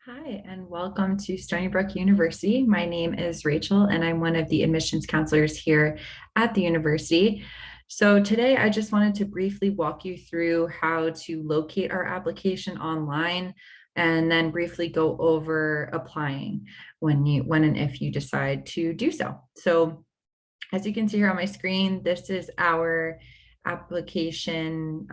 Hi, and welcome to Stony Brook University. My name is Rachel, and I'm one of the admissions counselors here at the university. So today I just wanted to briefly walk you through how to locate our application online and then briefly go over applying when and if you decide to do so. So as you can see here on my screen, this is our application,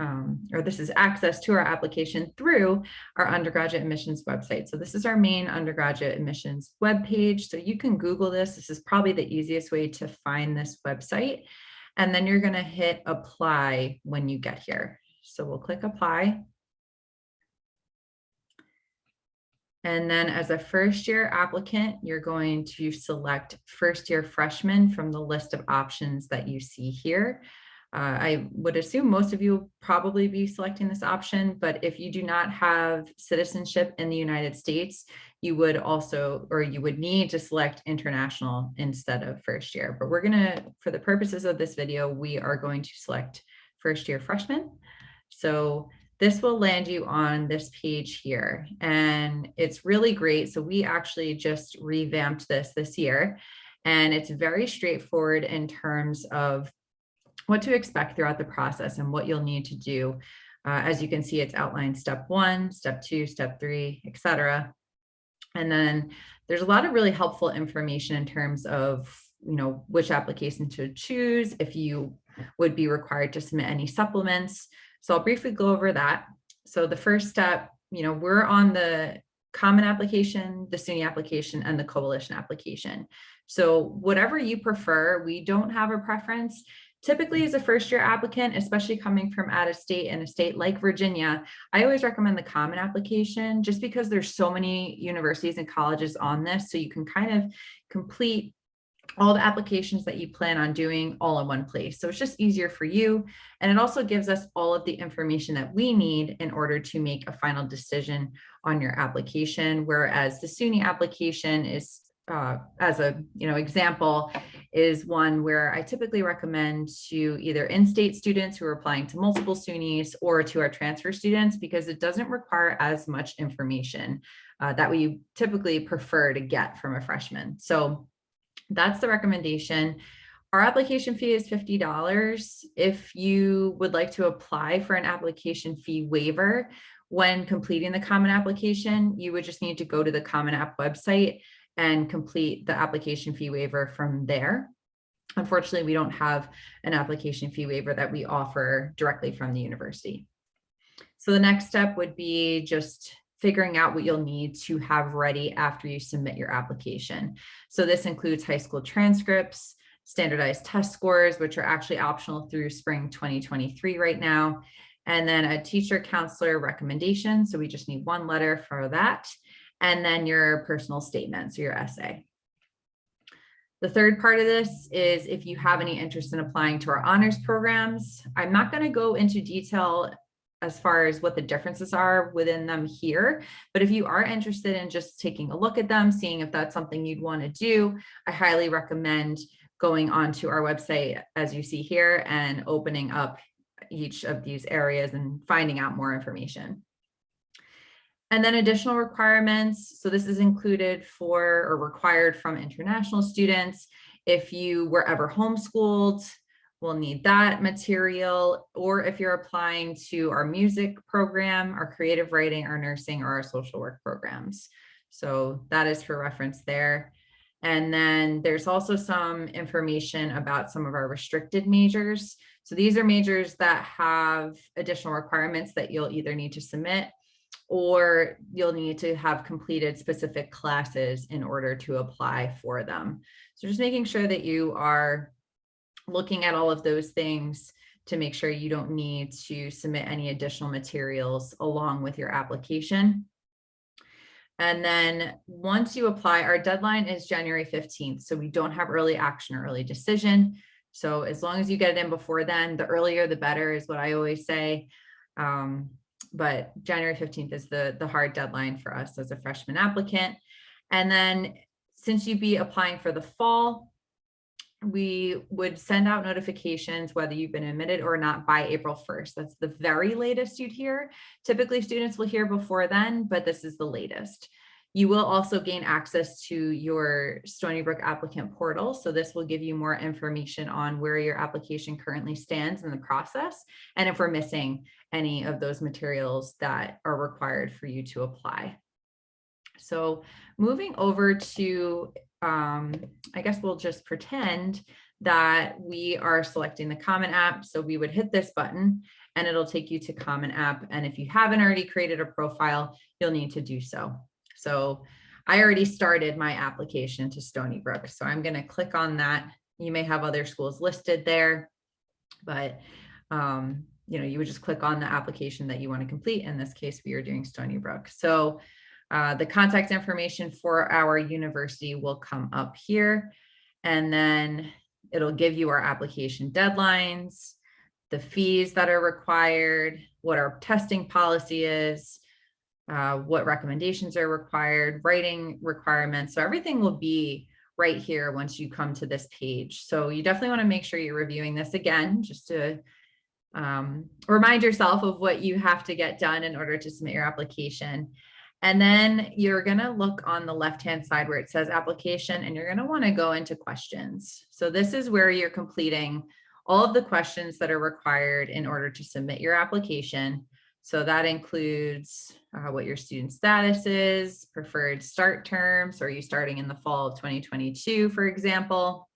or this is access to our application through our undergraduate admissions website. So this is our main undergraduate admissions webpage. So you can Google this. This is probably the easiest way to find this website. And then you're going to hit apply when you get here. So we'll click apply. And then as a first year applicant, you're going to select first year freshman from the list of options that you see here. I would assume most of you will probably be selecting this option, but if you do not have citizenship in the United States, you would also, or you would need to select international instead of first year. But we're gonna, for the purposes of this video, we are going to select first year freshman. So this will land you on this page here, and it's really great. So we actually just revamped this year, and it's very straightforward in terms of what to expect throughout the process and what you'll need to do. As you can see, it's outlined step 1, step 2, step 3, etc. And then there's a lot of really helpful information in terms of, which application to choose, if you would be required to submit any supplements. So I'll briefly go over that. So the first step, we're on the common application, the SUNY application, and the coalition application. So whatever you prefer, we don't have a preference. Typically, as a first year applicant, especially coming from out of state in a state like Virginia, I always recommend the common application just because there's so many universities and colleges on this. So you can kind of complete all the applications that you plan on doing all in one place. So it's just easier for you. And it also gives us all of the information that we need in order to make a final decision on your application. Whereas the SUNY application is, as a example, is one where I typically recommend to either in-state students who are applying to multiple SUNYs or to our transfer students, because it doesn't require as much information that we typically prefer to get from a freshman. So that's the recommendation. Our application fee is $50. If you would like to apply for an application fee waiver when completing the common application, you would just need to go to the Common App website and complete the application fee waiver from there. Unfortunately, we don't have an application fee waiver that we offer directly from the university. So the next step would be just figuring out what you'll need to have ready after you submit your application. So this includes high school transcripts, standardized test scores, which are actually optional through spring 2023 right now, and then a teacher counselor recommendation. So we just need one letter for that, and then your personal statement, so your essay. The third part of this is if you have any interest in applying to our honors programs. I'm not going to go into detail as far as what the differences are within them here, but if you are interested in just taking a look at them, seeing if that's something you'd want to do, I highly recommend going onto our website, as you see here, and opening up each of these areas and finding out more information. And then additional requirements. So this is included for or required from international students. If you were ever homeschooled, we'll need that material. Or if you're applying to our music program, our creative writing, our nursing, or our social work programs. So that is for reference there. And then there's also some information about some of our restricted majors. So these are majors that have additional requirements that you'll either need to submit, or you'll need to have completed specific classes in order to apply for them. So just making sure that you are looking at all of those things to make sure you don't need to submit any additional materials along with your application. And then once you apply, our deadline is January 15th. So we don't have early action or early decision. So as long as you get it in before then, the earlier the better is what I always say. But January 15th is the hard deadline for us as a freshman applicant. And then since you'd be applying for the fall, we would send out notifications whether you've been admitted or not by April 1st. That's the very latest you'd hear. Typically students will hear before then, but this is the latest. You will also gain access to your Stony Brook applicant portal. So this will give you more information on where your application currently stands in the process, and if we're missing any of those materials that are required for you to apply. So moving over to, I guess we'll just pretend that we are selecting the Common App. So we would hit this button and it'll take you to Common App. And if you haven't already created a profile, you'll need to do so. So I already started my application to Stony Brook. So I'm going to click on that. You may have other schools listed there, but you would just click on the application that you want to complete. In this case, we are doing Stony Brook. So the contact information for our university will come up here, and then it'll give you our application deadlines, the fees that are required, what our testing policy is, what recommendations are required, writing requirements. So everything will be right here once you come to this page. So you definitely want to make sure you're reviewing this again, just to remind yourself of what you have to get done in order to submit your application. And then you're going to look on the left-hand side where it says application, and you're going to want to go into questions. So this is where you're completing all of the questions that are required in order to submit your application. So that includes what your student status is, preferred start terms. Are you starting in the fall of 2022, for example?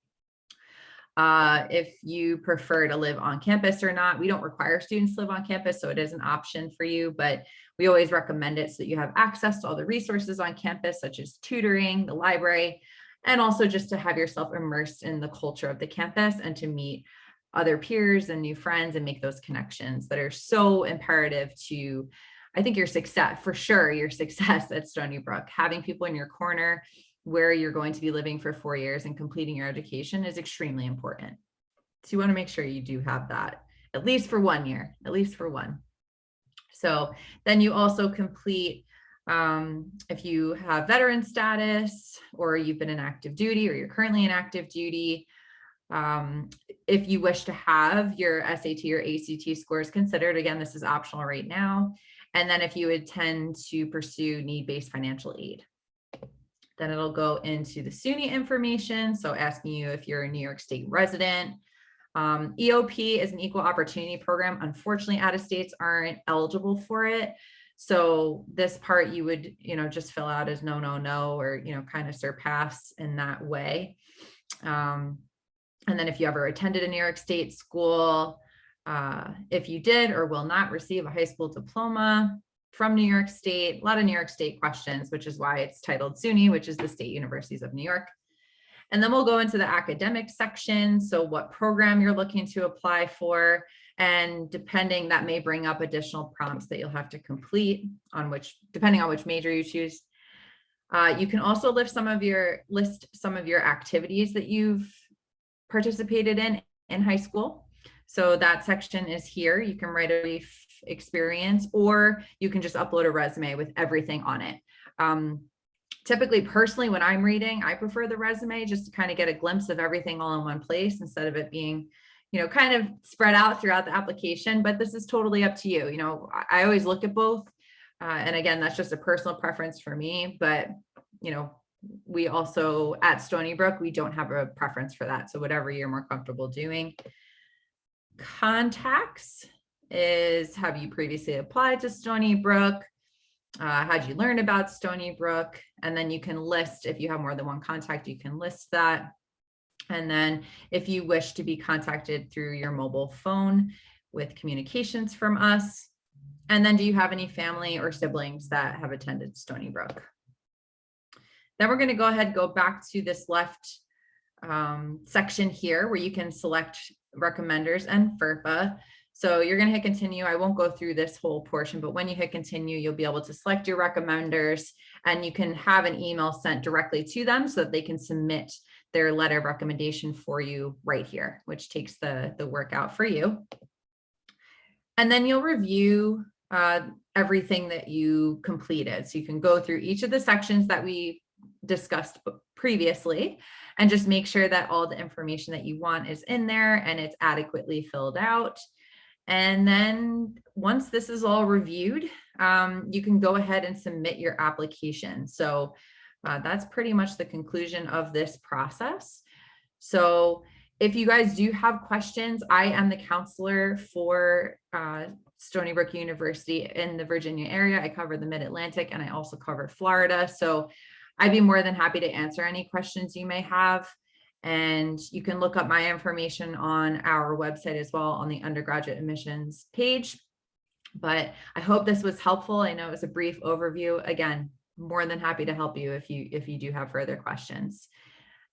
If you prefer to live on campus or not. We don't require students to live on campus, so it is an option for you, but we always recommend it so that you have access to all the resources on campus, such as tutoring, the library, and also just to have yourself immersed in the culture of the campus and to meet other peers and new friends and make those connections that are so imperative to, I think, your success, for sure, your success at Stony Brook. Having people in your corner where you're going to be living for 4 years and completing your education is extremely important. So you want to make sure you do have that, at least for 1 year, at least for one. So then you also complete, if you have veteran status, or you've been in active duty, or you're currently in active duty, if you wish to have your SAT or ACT scores considered. Again, this is optional right now. And then if you intend to pursue need-based financial aid. Then it'll go into the SUNY information. So asking you if you're a New York State resident. EOP is an equal opportunity program. Unfortunately, out-of-states aren't eligible for it. So this part you would, just fill out as no, no, no, or, kind of surpass in that way. And then if you ever attended a New York State school, if you did or will not receive a high school diploma from New York State, a lot of New York State questions, which is why it's titled SUNY, which is the State Universities of New York. And then we'll go into the academic section. So what program you're looking to apply for, and depending, that may bring up additional prompts that you'll have to complete depending on which major you choose. You can also list some of your activities that you've participated in high school. So that section is here. You can write a brief experience, or you can just upload a resume with everything on it. Typically, personally, when I'm reading, I prefer the resume just to kind of get a glimpse of everything all in one place instead of it being, kind of spread out throughout the application. But this is totally up to you. I always look at both. And again, that's just a personal preference for me. But, we also at Stony Brook, we don't have a preference for that. So whatever you're more comfortable doing. Contacts is, have you previously applied to Stony Brook? How'd you learn about Stony Brook? And then you can list, if you have more than one contact, you can list that. And then if you wish to be contacted through your mobile phone with communications from us. And then do you have any family or siblings that have attended Stony Brook? Then we're going to go ahead and go back to this left section here where you can select recommenders and FERPA. So you're going to hit continue. I won't go through this whole portion, but when you hit continue, you'll be able to select your recommenders, and you can have an email sent directly to them so that they can submit their letter of recommendation for you right here, which takes the work out for you. And then you'll review everything that you completed. So you can go through each of the sections that we discussed previously and just make sure that all the information that you want is in there and it's adequately filled out. And then once this is all reviewed, you can go ahead and submit your application. So that's pretty much the conclusion of this process. So if you guys do have questions, I am the counselor for Stony Brook University in the Virginia area. I cover the Mid-Atlantic and I also cover Florida. So I'd be more than happy to answer any questions you may have. And you can look up my information on our website as well on the undergraduate admissions page. But I hope this was helpful. I know it was a brief overview. Again, more than happy to help you if you do have further questions.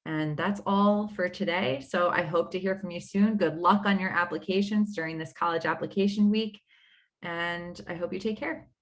And that's all for today. So I hope to hear from you soon. Good luck on your applications during this college application week. And I hope you take care.